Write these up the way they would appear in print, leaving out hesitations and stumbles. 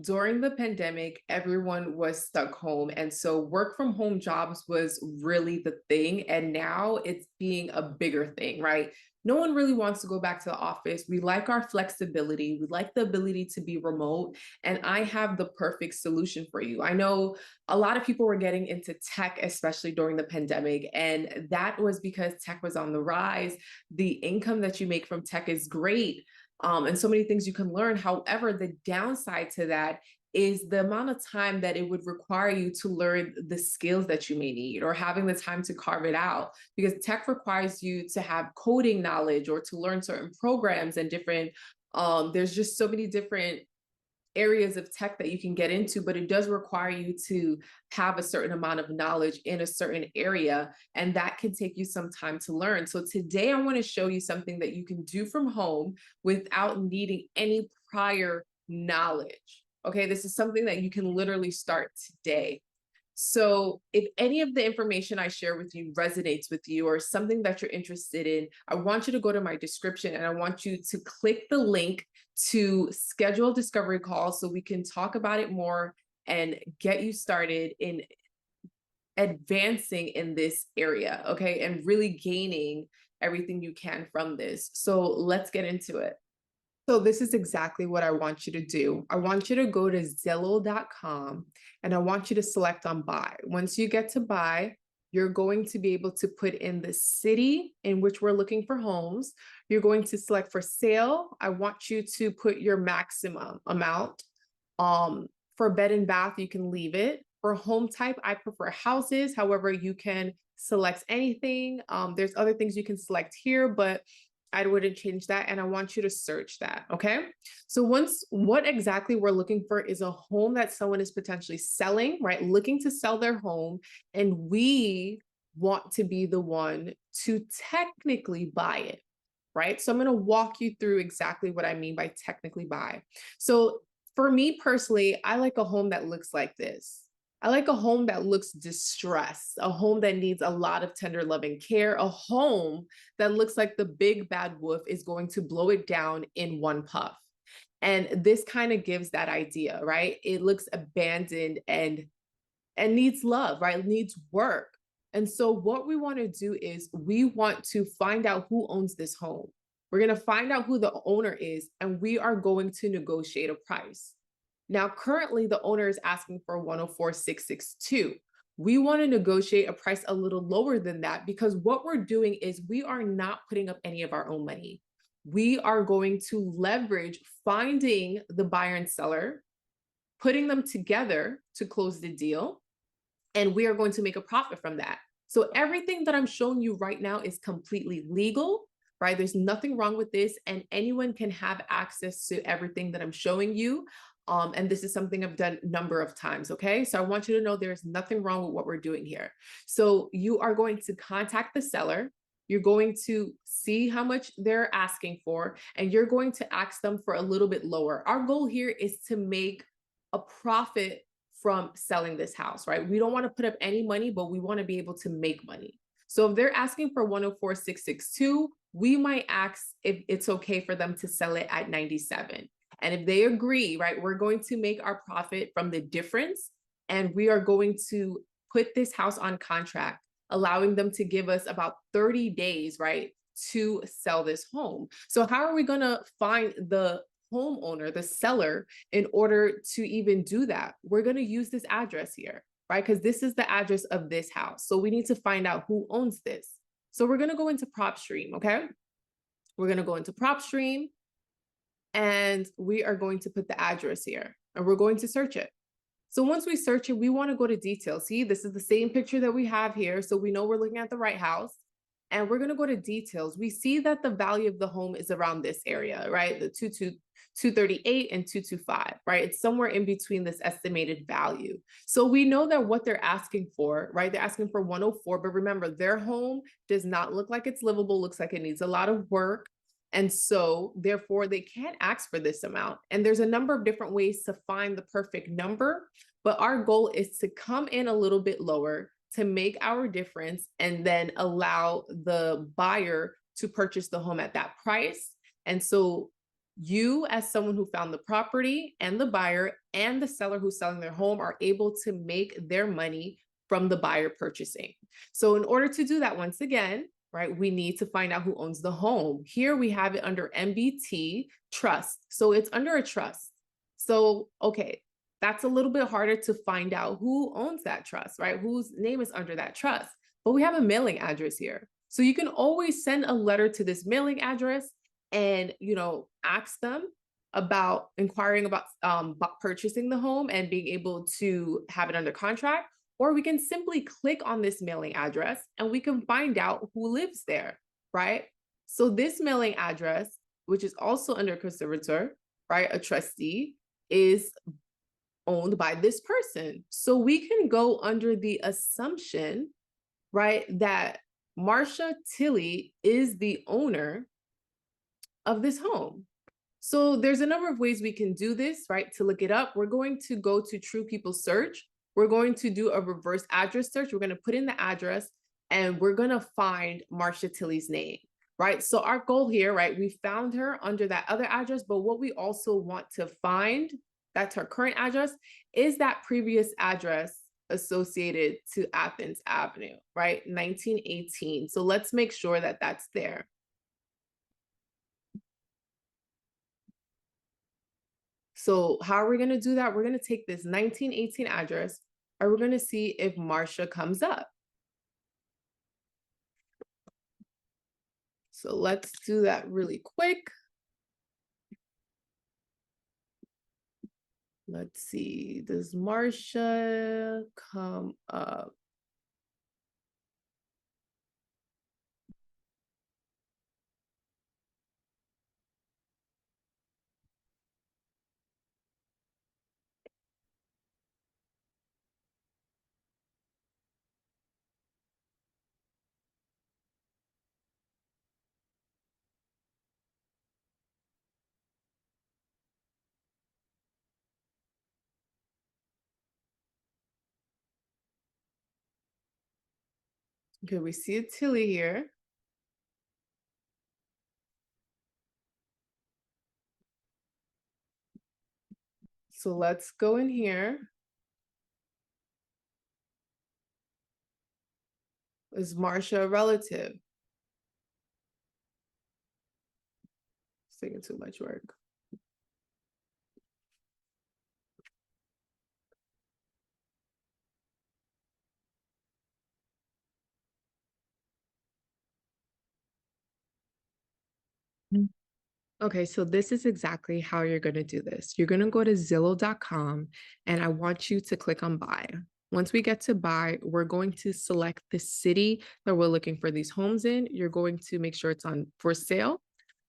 During the pandemic, everyone was stuck home. And so work from home jobs was really the thing. And now it's being a bigger thing, right? No one really wants to go back to the office. We like our flexibility. We like the ability to be remote. And I have the perfect solution for you. I know a lot of people were getting into tech, especially during the pandemic. And that was because tech was on the rise. The income that you make from tech is great, and so many things you can learn. However, the downside to that is the amount of time that it would require you to learn the skills that you may need or having the time to carve it out, because tech requires you to have coding knowledge or to learn certain programs and different there's just so many different areas of tech that you can get into, but it does require you to have a certain amount of knowledge in a certain area, and that can take you some time to learn. So today I want to show you something that you can do from home without needing any prior knowledge. Okay, this is something that you can literally start today. So if any of the information I share with you resonates with you or something that you're interested in, I want you to go to my description and I want you to click the link to schedule a discovery call so we can talk about it more and get you started in advancing in this area, okay? And really gaining everything you can from this. So let's get into it. So this is exactly what I want you to do. I want you to go to Zillow.com and I want you to select on buy. Once you get to buy, you're going to be able to put in the city in which we're looking for homes. You're going to select for sale. I want you to put your maximum amount. For bed and bath, you can leave it. For home type, I prefer houses. However, you can select anything. There's other things you can select here, but I wouldn't change that. And I want you to search that. Okay. So what exactly we're looking for is a home that someone is potentially selling, right? Looking to sell their home. And we want to be the one to technically buy it, right? So I'm going to walk you through exactly what I mean by technically buy. So for me personally, I like a home that looks like this. I like a home that looks distressed, a home that needs a lot of tender loving care, a home that looks like the big bad wolf is going to blow it down in one puff. And this kind of gives that idea, right? It looks abandoned and needs love, right? Needs work. And so what we want to do is we want to find out who owns this home. We're going to find out who the owner is, and we are going to negotiate a price. Now, currently, the owner is asking for 104,662. We want to negotiate a price a little lower than that because what we're doing is we are not putting up any of our own money. We are going to leverage finding the buyer and seller, putting them together to close the deal, and we are going to make a profit from that. So everything that I'm showing you right now is completely legal, right? There's nothing wrong with this, and anyone can have access to everything that I'm showing you. And this is something I've done a number of times, okay? So I want you to know there's nothing wrong with what we're doing here. So you are going to contact the seller. You're going to see how much they're asking for, and you're going to ask them for a little bit lower. Our goal here is to make a profit from selling this house, right? We don't want to put up any money, but we want to be able to make money. So if they're asking for 104,662, we might ask if it's okay for them to sell it at 97. And if they agree, right, we're going to make our profit from the difference, and we are going to put this house on contract, allowing them to give us about 30 days, right, to sell this home. So how are we going to find the homeowner, the seller, in order to even do that? We're going to use this address here, right? Because this is the address of this house. So we need to find out who owns this. So we're going to go into PropStream, okay? We're going to go into PropStream, and we are going to put the address here, and we're going to search it. So once we search it, we want to go to details. See, this is the same picture that we have here. So we know we're looking at the right house, and we're going to go to details. We see that the value of the home is around this area, right? The 238 and 225, right? It's somewhere in between this estimated value. So we know that what they're asking for, right? They're asking for 104, but remember, their home does not look like it's livable, looks like it needs a lot of work. And so therefore they can't ask for this amount. And there's a number of different ways to find the perfect number, but our goal is to come in a little bit lower to make our difference and then allow the buyer to purchase the home at that price. And so You, as someone who found the property, and the buyer and the seller who's selling their home are able to make their money from the buyer purchasing. So in order to do that, once again, right, we need to find out who owns the home. Here we have it under MBT trust. So it's under a trust. So, okay, that's a little bit harder to find out who owns that trust, right? Whose name is under that trust. But we have a mailing address here. So you can always send a letter to this mailing address and, ask them about inquiring about purchasing the home and being able to have it under contract. Or we can simply click on this mailing address and we can find out who lives there, right? So this mailing address, which is also under conservator, right, a trustee, is owned by this person. So we can go under the assumption, right, that Marsha Tilley is the owner of this home. So there's a number of ways we can do this, right? To look it up, we're going to go to True People Search. We're going to do a reverse address search. We're going to put in the address and we're going to find Marsha Tilley's name, right? So our goal here, right? We found her under that other address, but what we also want to find, that's her current address, is that previous address associated to Athens Avenue, right? 1918. So let's make sure that that's there. So how are we going to do that? We're going to take this 1918 address and we're going to see if Marsha comes up. So let's do that really quick. Let's see, does Marsha come up? Okay, we see a Tilly here. So let's go in here. Is Marsha a relative? It's taking too much work. Okay, so this is exactly how you're going to do this. You're going to go to Zillow.com and I want you to click on buy. Once we get to buy, we're going to select the city that we're looking for these homes in. You're going to make sure it's on for sale.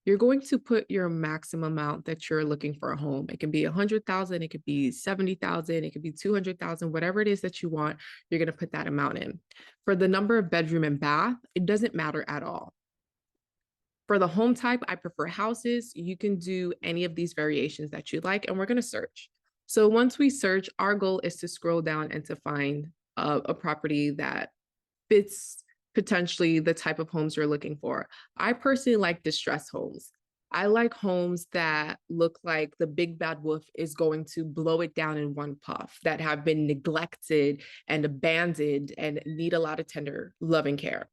You're going to put your maximum amount that you're looking for a home. It can be 100,000, it could be 70,000, it could be 200,000, whatever it is that you want, you're going to put that amount in. For the number of bedroom and bath, it doesn't matter at all. For the home type, I prefer houses. You can do any of these variations that you like, and we're going to search. So once we search, our goal is to scroll down and to find a property that fits potentially the type of homes you're looking for. I personally like distressed homes. I like homes that look like the big bad wolf is going to blow it down in one puff, that have been neglected and abandoned and need a lot of tender loving care.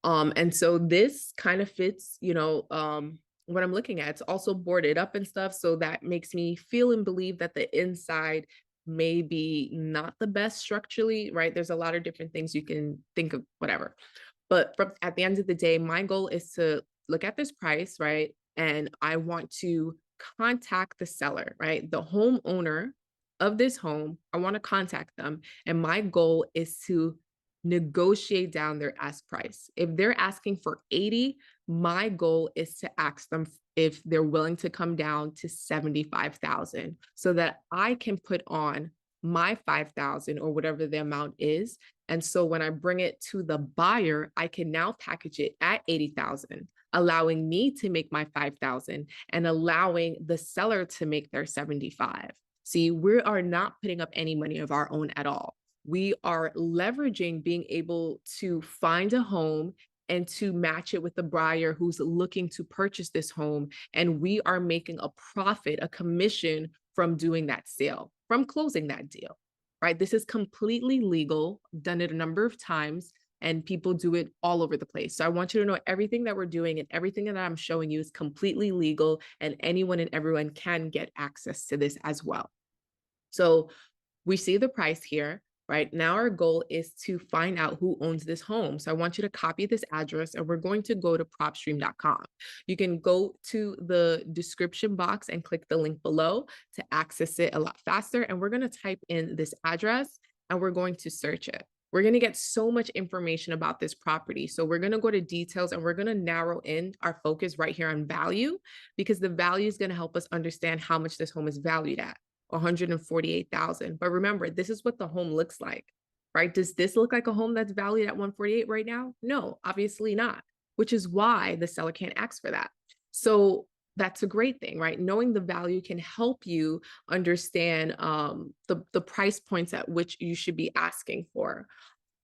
And so this kind of fits, what I'm looking at. It's also boarded up and stuff. So that makes me feel and believe that the inside may be not the best structurally, right? There's a lot of different things you can think of, whatever. But at the end of the day, my goal is to look at this price, right? And I want to contact the seller, right? The homeowner of this home. I want to contact them. And my goal is to negotiate down their ask price. If they're asking for 80, my goal is to ask them if they're willing to come down to 75,000 so that I can put on my 5,000 or whatever the amount is. And so when I bring it to the buyer, I can now package it at 80,000, allowing me to make my 5,000 and allowing the seller to make their 75. See, we are not putting up any money of our own at all. We are leveraging being able to find a home and to match it with the buyer who's looking to purchase this home. And we are making a profit, a commission from doing that sale, from closing that deal, right? This is completely legal, done it a number of times, and people do it all over the place. So I want you to know everything that we're doing and everything that I'm showing you is completely legal, and anyone and everyone can get access to this as well. So we see the price here. Right now, our goal is to find out who owns this home. So I want you to copy this address, and we're going to go to propstream.com. You can go to the description box and click the link below to access it a lot faster. And we're going to type in this address and we're going to search it. We're going to get so much information about this property. So we're going to go to details and we're going to narrow in our focus right here on value, because the value is going to help us understand how much this home is valued at. 148,000. But remember, this is what the home looks like, right? Does this look like a home that's valued at 148 right now? No, obviously not, which is why the seller can't ask for that. So that's a great thing, right? Knowing the value can help you understand the price points at which you should be asking for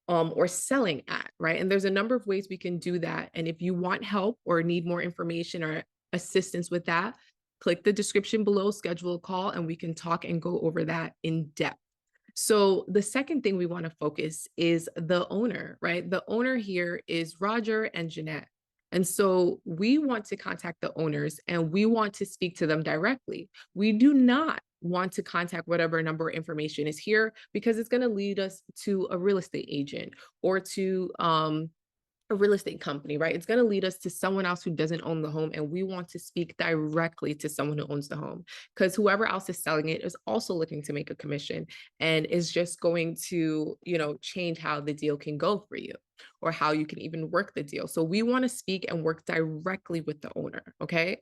or selling at, right? And there's a number of ways we can do that. And if you want help or need more information or assistance with that, click the description below, schedule a call, and we can talk and go over that in depth. So the second thing we want to focus is the owner, right? The owner here is Roger and Jeanette. And so we want to contact the owners and we want to speak to them directly. We do not want to contact whatever number of information is here, because it's going to lead us to a real estate agent or to a real estate company, right? It's going to lead us to someone else who doesn't own the home. And we want to speak directly to someone who owns the home, because whoever else is selling it is also looking to make a commission and is just going to, change how the deal can go for you or how you can even work the deal. So we want to speak and work directly with the owner. Okay.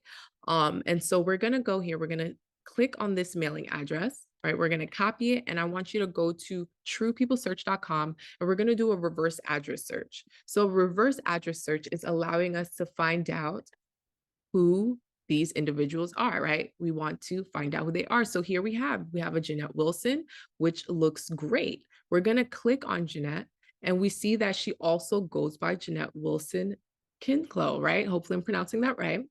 And so we're going to go here. We're going to click on this mailing address, right? We're going to copy it. And I want you to go to truepeoplesearch.com and we're going to do a reverse address search. So reverse address search is allowing us to find out who these individuals are, right? We want to find out who they are. So here we have a Jeanette Wilson, which looks great. We're going to click on Jeanette and we see that she also goes by Jeanette Wilson Kinklo, right? Hopefully I'm pronouncing that right.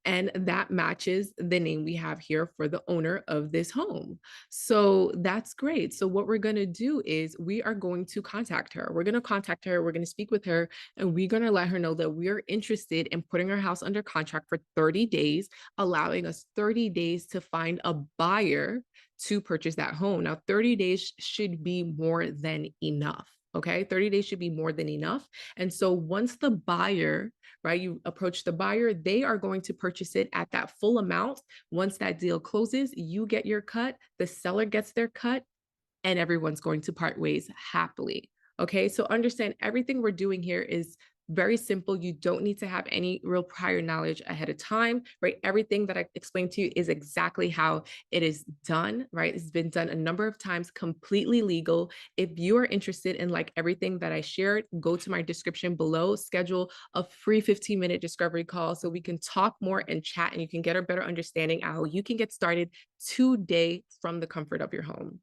And that matches the name we have here for the owner of this home. So that's great. So what we're going to do is we are going to contact her. We're going to contact her. We're going to speak with her and we're going to let her know that we are interested in putting our house under contract for 30 days, allowing us 30 days to find a buyer to purchase that home. Now, 30 days should be more than enough. Okay, 30 days should be more than enough. And so once the buyer, right, you approach the buyer, they are going to purchase it at that full amount. Once that deal closes, you get your cut, the seller gets their cut, and everyone's going to part ways happily. Okay, so understand everything we're doing here is very simple. You don't need to have any real prior knowledge ahead of time, right? Everything that I explained to you is exactly how it is done, right? It's been done a number of times, completely legal. If you are interested in like everything that I shared, go to my description below, schedule a free 15-minute discovery call so we can talk more and chat and you can get a better understanding how you can get started today from the comfort of your home.